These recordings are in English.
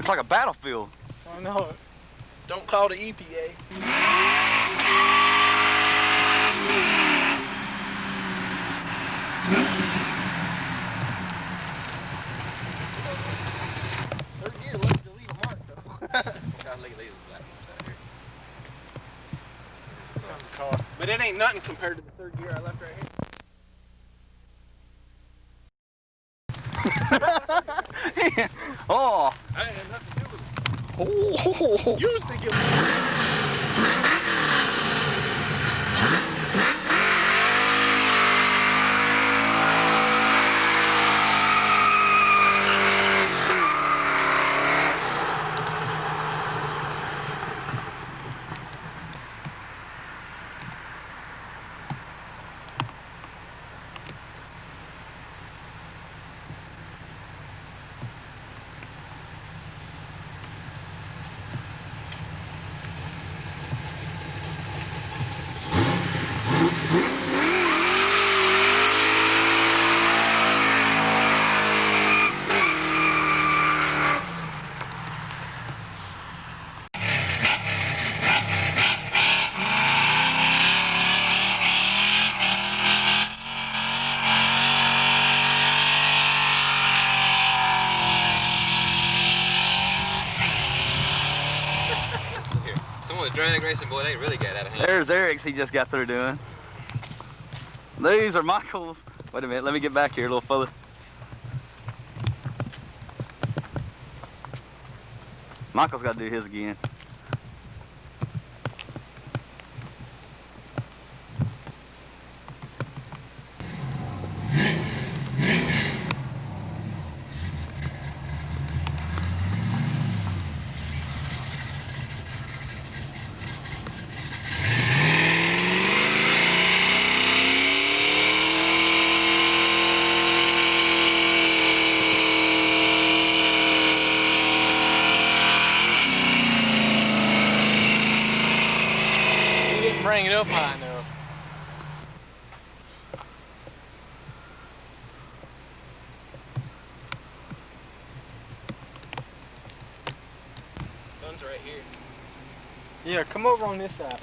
It's like a battlefield. I know it. Don't call the EPA. Third gear left to leave a mark though. Gotta look at these black ones out here. But it ain't nothing compared to the third gear I left right here. Oh! I ain't had nothing to do with it. Oh! You was thinking. Some of the drag racing, boy, they really get out of hand. There's Eric's he just got through doing. These are Michael's. Wait a minute, let me get back here a little further. Michael's got to do his again. Bring it up high enough. Sun's right here. Yeah, come over on this side.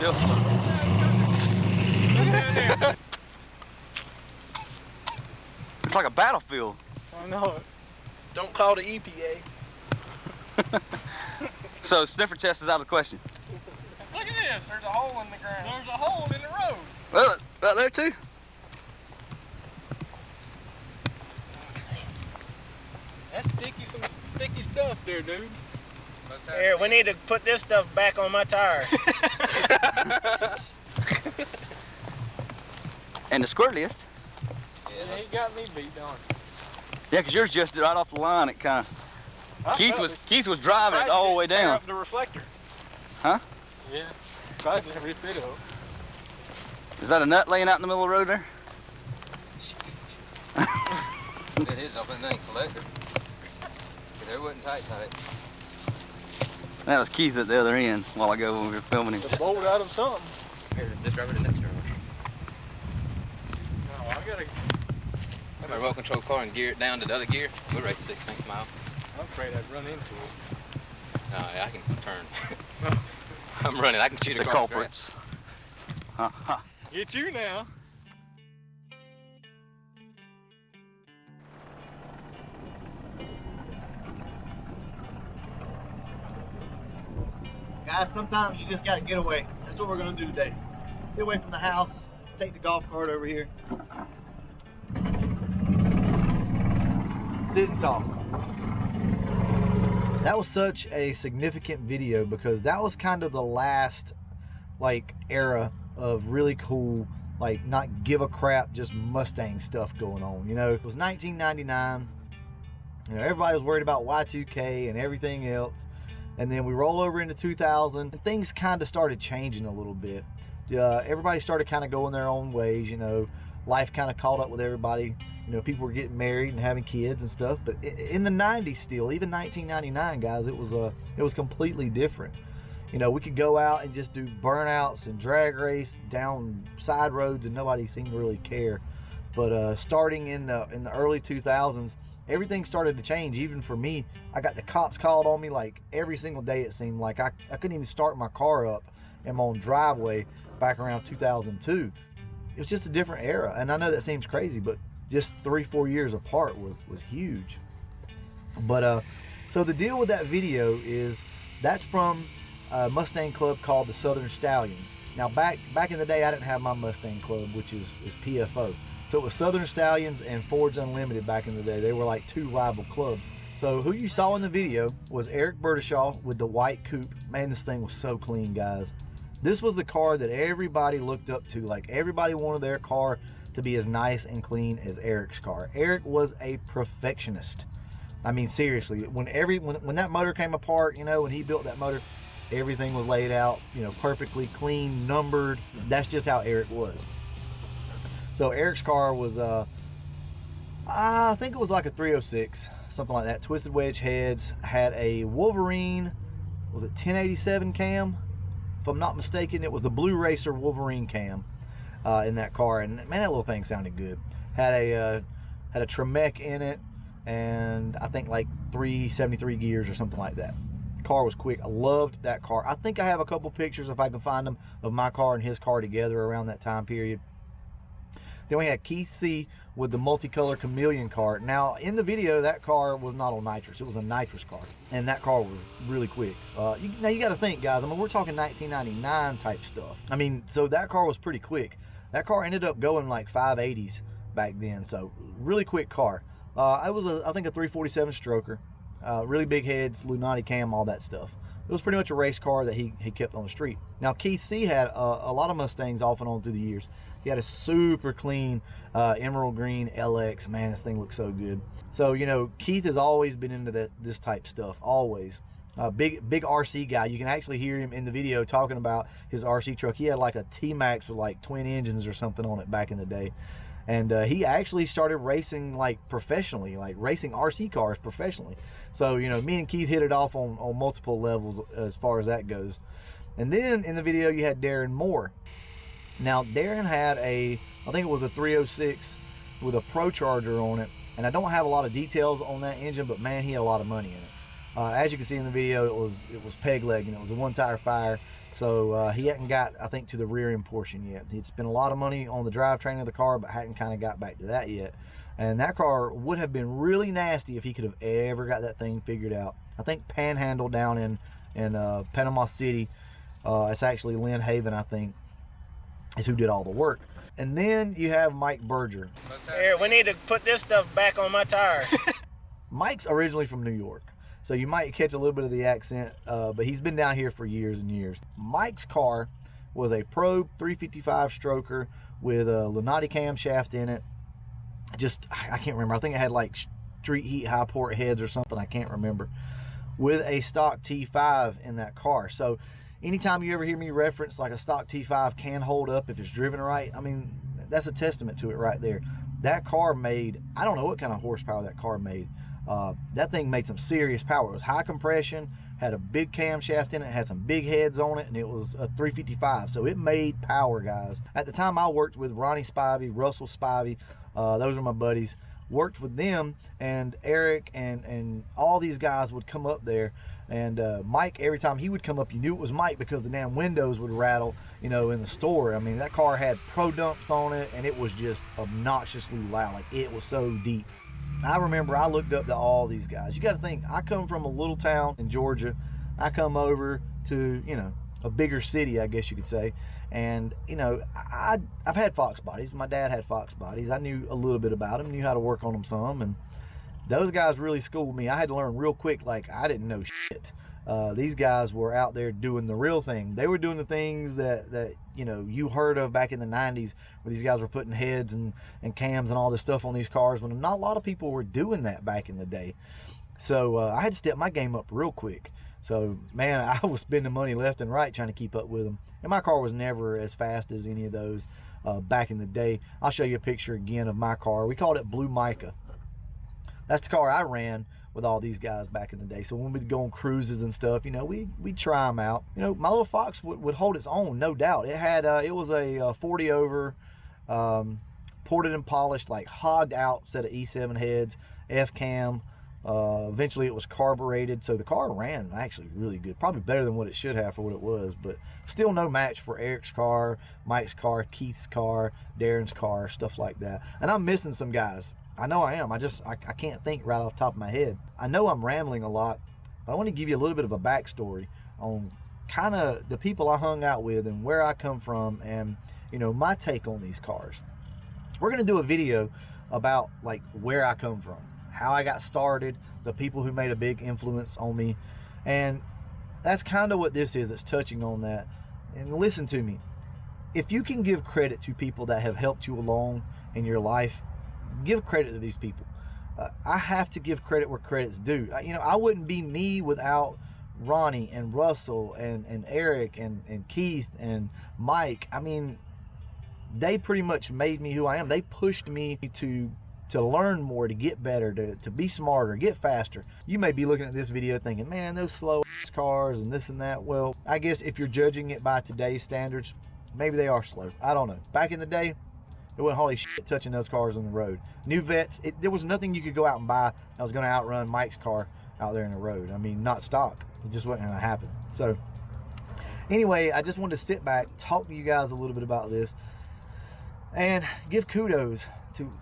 Still smoking. It's like a battlefield. I know it. Don't call the EPA. So sniffer chest is out of the question. Look at this. There's a hole in the ground. There's a hole in the road. Well, right there too. That's some sticky stuff there, dude. Here, we need to put this stuff back on my tire. And the squirreliest. Yeah, he got me beat on. Yeah, because yours just right off the line. It kind of. Keith was driving it all the way down. Up the reflector. Huh? Yeah. Tried to rip it up. Is that a nut laying out in the middle of the road there? It is up in the collector. There wasn't tight. That was Keith at the other end while ago when we were filming him. It's a bolt out of something. Here, just rub it in the next row. No, I gotta. I'm a remote control car and gear it down to the other gear. We'll race 16 miles. I'm afraid I'd run into it. Yeah, I can turn. I'm running. I can shoot The across culprits. Huh, huh. Get you now. Guys, sometimes you just gotta get away. That's what we're gonna do today. Get away from the house, take the golf cart over here. Sit and talk. That was such a significant video because that was kind of the last like era of really cool, like not give a crap, just Mustang stuff going on. You know, it was 1999. You know, everybody was worried about Y2K and everything else. And then we roll over into 2000 and things kind of started changing a little bit. Everybody started kind of going their own ways, you know, life kind of caught up with everybody. You know, people were getting married and having kids and stuff. But in the 90s still, even 1999, guys, it was completely different. You know, we could go out and just do burnouts and drag race down side roads and nobody seemed to really care. But starting in the early 2000s, everything started to change. Even for me, I got the cops called on me like every single day. It seemed like I couldn't even start my car up in my own driveway back around 2002. It was just a different era. And I know that seems crazy, but just 3-4 years apart was huge. But so the deal with that video is that's from a Mustang club called the Southern Stallions. Now back in the day, I didn't have my Mustang club, which is PFO. So it was Southern Stallions and Ford's Unlimited back in the day. They were like two rival clubs. So who you saw in the video was Eric Burdishaw with the white coupe. Man, this thing was so clean, guys. This was the car that everybody looked up to. Like everybody wanted their car to be as nice and clean as Eric's car. Eric was a perfectionist. I mean, seriously, when that motor came apart, you know, when he built that motor, everything was laid out, you know, perfectly clean, numbered. That's just how Eric was. So Eric's car was, I think it was like a 306, something like that. Twisted wedge heads, had a Wolverine, was it 1087 cam? If I'm not mistaken, it was the Blue Racer Wolverine cam in that car. And man, that little thing sounded good. Had a Tremec in it, and I think like 373 gears or something like that. The car was quick. I loved that car. I think I have a couple pictures, if I can find them, of my car and his car together around that time period. Then we had Keith C with the multicolor chameleon car. Now in the video, that car was not on nitrous. It was a nitrous car, and that car was really quick. Now you got to think, guys, I mean, we're talking 1999 type stuff. I mean, so that car was pretty quick. That car ended up going like 580s back then, so really quick car. It was I think a 347 stroker, really big heads, Lunati cam, all that stuff. It was pretty much a race car that he kept on the street. Now Keith C had a lot of Mustangs off and on through the years. He had a super clean emerald green LX. Man, this thing looks so good. So, you know, Keith has always been into this type stuff, always. Big RC guy. You can actually hear him in the video talking about his RC truck. He had like a T-Max with like twin engines or something on it back in the day. And he actually started racing like professionally, like racing RC cars professionally. So, you know, me and Keith hit it off on multiple levels as far as that goes. And then in the video you had Darren Moore. Now Darren had I think it was a 306 with a Pro Charger on it, and I don't have a lot of details on that engine, but man, he had a lot of money in it. As you can see in the video, it was peg legging. It was a one tire fire, so he hadn't got, I think, to the rear end portion yet. He'd spent a lot of money on the drivetrain of the car, but hadn't kind of got back to that yet. And that car would have been really nasty if he could have ever got that thing figured out. I think Panhandle down in Panama City, it's actually Lynn Haven, I think, is who did all the work. And then you have Mike Berger. Here, we need to put this stuff back on my tires. Mike's originally from New York, so you might catch a little bit of the accent, but he's been down here for years and years. Mike's car was a Probe 355 stroker with a Lunati camshaft in it. I can't remember. I think it had like street heat high port heads or something. I can't remember. With a stock T5 in that car. So anytime you ever hear me reference like a stock T5 can hold up if it's driven right, I mean, that's a testament to it right there. That car made, I don't know what kind of horsepower that car made. That thing made some serious power. It was high compression, had a big camshaft in it, had some big heads on it, and it was a 355. So it made power, guys. At the time I worked with Ronnie Spivey, Russell Spivey, those are my buddies. Worked with them, and Eric and all these guys would come up there. And Mike, every time he would come up, you knew it was Mike because the damn windows would rattle, you know, in the store. I mean, that car had pro dumps on it, and it was just obnoxiously loud. Like, it was so deep. I remember I looked up to all these guys. You got to think, I come from a little town in Georgia. I come over to, you know, a bigger city, I guess you could say. And, you know, I've had Foxbodys. My dad had Foxbodys. I knew a little bit about them, knew how to work on them some. And those guys really schooled me. I had to learn real quick, like I didn't know shit. These guys were out there doing the real thing. They were doing the things that you know, you heard of back in the 90s, where these guys were putting heads and cams and all this stuff on these cars, when not a lot of people were doing that back in the day. So I had to step my game up real quick. So man, I was spending money left and right trying to keep up with them, and my car was never as fast as any of those back in the day. I'll show you a picture again of my car. We called it Blue Mica. That's the car I ran with all these guys back in the day. So when we'd go on cruises and stuff, you know, we'd try them out. You know, my little Fox would hold its own, no doubt. It had it was a 40 over, ported and polished, like hogged out set of E7 heads, F cam. Eventually it was carbureted, so the car ran actually really good, probably better than what it should have for what it was, but still no match for Eric's car, Mike's car, Keith's car, Darren's car, stuff like that. And I'm missing some guys. I know I am. I can't think right off the top of my head. I know I'm rambling a lot, but I want to give you a little bit of a backstory on kind of the people I hung out with and where I come from, and you know, my take on these cars. We're going to do a video about like where I come from, how I got started, the people who made a big influence on me, and that's kind of what this is. It's touching on that. And listen to me, if you can give credit to people that have helped you along in your life, give credit to these people. I have to give credit where credit's due. You know, I wouldn't be me without Ronnie and Russell and Eric and Keith and Mike. I mean, they pretty much made me who I am. They pushed me to learn more, to get better, to be smarter, get faster. You may be looking at this video thinking, man, those slow cars and this and that. Well, I guess if you're judging it by today's standards, maybe they are slow. I don't know. Back in the day, there wasn't holy shit touching those cars on the road. New vets, there was nothing you could go out and buy that was going to outrun Mike's car out there in the road. I mean, not stock. It just wasn't going to happen. So anyway, I just wanted to sit back, talk to you guys a little bit about this, and give kudos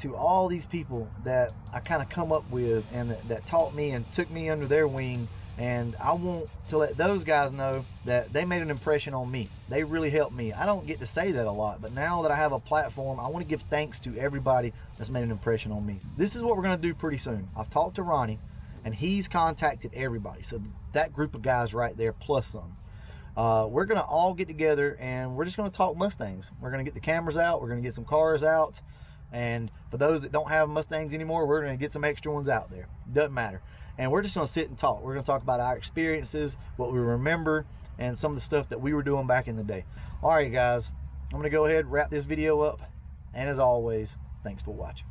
to all these people that I kind of come up with and that taught me and took me under their wing. And I want to let those guys know that they made an impression on me. They really helped me. I don't get to say that a lot, but now that I have a platform, I want to give thanks to everybody that's made an impression on me. This is what we're going to do pretty soon. I've talked to Ronnie, and he's contacted everybody. So that group of guys right there, plus some. We're going to all get together, and we're just going to talk Mustangs. We're going to get the cameras out. We're going to get some cars out. And for those that don't have Mustangs anymore, we're going to get some extra ones out there. Doesn't matter. And we're just going to sit and talk. We're going to talk about our experiences, what we remember, and some of the stuff that we were doing back in the day. All right, guys, I'm going to go ahead and wrap this video up. And as always, thanks for watching.